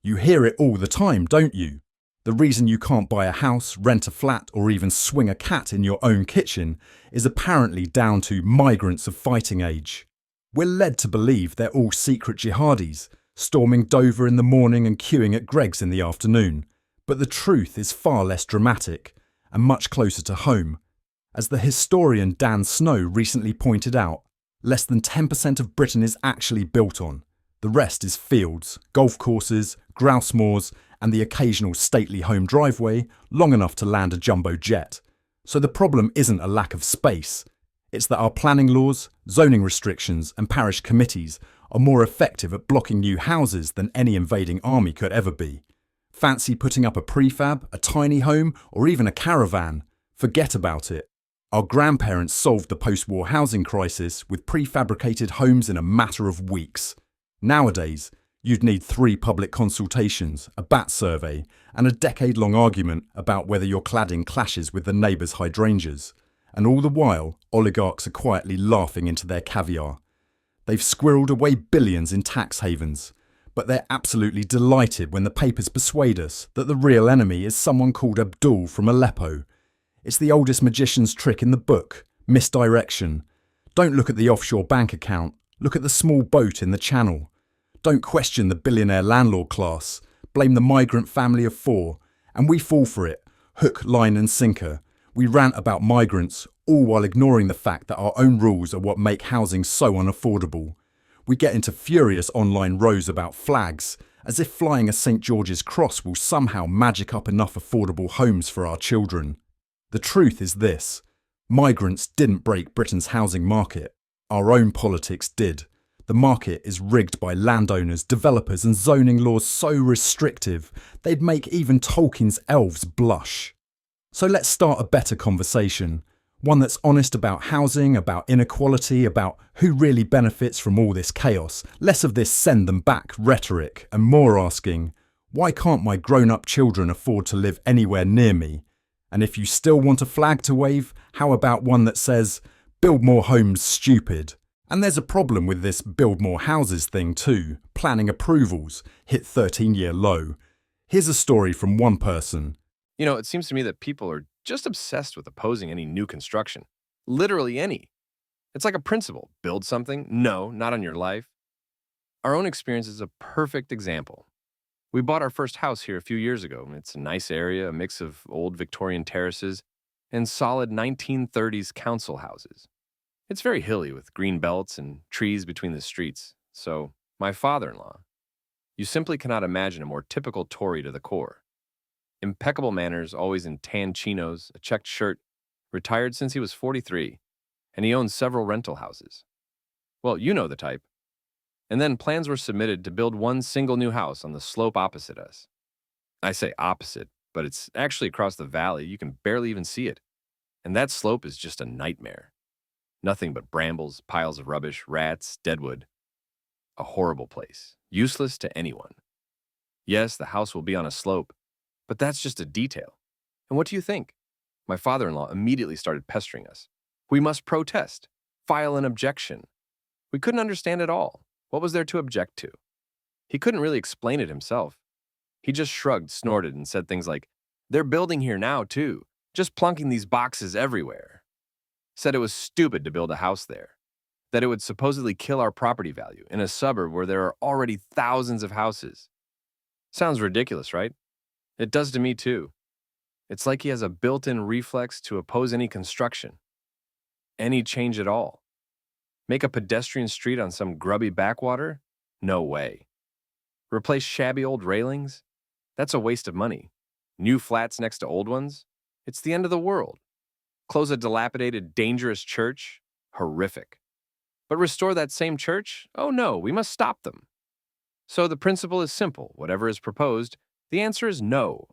You hear it all the time, don't you? The reason you can't buy a house, rent a flat, or even swing a cat in your own kitchen is apparently down to migrants of fighting age. We're led to believe they're all secret jihadis, storming Dover in the morning and queuing at Greggs in the afternoon. But the truth is far less dramatic and much closer to home. As the historian Dan Snow recently pointed out, less than 10% of Britain is actually built on. The rest is fields, golf courses, grouse moors, and the occasional stately home driveway long enough to land a jumbo jet. So the problem isn't a lack of space. It's that our planning laws, zoning restrictions, and parish committees are more effective at blocking new houses than any invading army could ever be. Fancy putting up a prefab, a tiny home, or even a caravan? Forget about it. Our grandparents solved the post-war housing crisis with prefabricated homes in a matter of weeks. Nowadays, you'd need 3 public consultations, a BAT survey, and a decade-long argument about whether your cladding clashes with the neighbour's hydrangeas. And all the while, oligarchs are quietly laughing into their caviar. They've squirreled away billions in tax havens, but they're absolutely delighted when the papers persuade us that the real enemy is someone called Abdul from Aleppo. It's the oldest magician's trick in the book, misdirection. Don't look at the offshore bank account, look at the small boat in the channel. Don't question the billionaire landlord class, blame the migrant family of 4, and we fall for it, hook, line and sinker. We rant about migrants, all while ignoring the fact that our own rules are what make housing so unaffordable. We get into furious online rows about flags, as if flying a St. George's cross will somehow magic up enough affordable homes for our children. The truth is this: migrants didn't break Britain's housing market. Our own politics did. The market is rigged by landowners, developers and zoning laws so restrictive they'd make even Tolkien's elves blush. So let's start a better conversation. One that's honest about housing, about inequality, about who really benefits from all this chaos. Less of this send them back rhetoric and more asking, why can't my grown-up children afford to live anywhere near me? And if you still want a flag to wave, how about one that says, build more homes, stupid? And there's a problem with this build more houses thing too. Planning approvals hit 13-year low. Here's a story from one person. It seems to me that people are just obsessed with opposing any new construction. Literally any. It's like a principle. Build something? No, not on your life. Our own experience is a perfect example. We bought our first house here a few years ago. It's a nice area, a mix of old Victorian terraces and solid 1930s council houses. It's very hilly with green belts and trees between the streets. So, my father-in-law, you simply cannot imagine a more typical Tory to the core. Impeccable manners, always in tan chinos, a checked shirt, retired since he was 43, and he owns several rental houses. Well, you know the type. And then plans were submitted to build one single new house on the slope opposite us. I say opposite, but it's actually across the valley. You can barely even see it. And that slope is just a nightmare. Nothing but brambles, piles of rubbish, rats, deadwood. A horrible place, useless to anyone. Yes, the house will be on a slope, but that's just a detail. And what do you think? My father-in-law immediately started pestering us. We must protest, file an objection. We couldn't understand it all. What was there to object to? He couldn't really explain it himself. He just shrugged, snorted, and said things like, they're building here now, too, just plunking these boxes everywhere. Said it was stupid to build a house there, that it would supposedly kill our property value in a suburb where there are already thousands of houses. Sounds ridiculous, right? It does to me, too. It's like he has a built-in reflex to oppose any construction, any change at all. Make a pedestrian street on some grubby backwater? No way. Replace shabby old railings? That's a waste of money. New flats next to old ones? It's the end of the world. Close a dilapidated, dangerous church? Horrific. But restore that same church? Oh no, we must stop them. So the principle is simple. Whatever is proposed, the answer is no.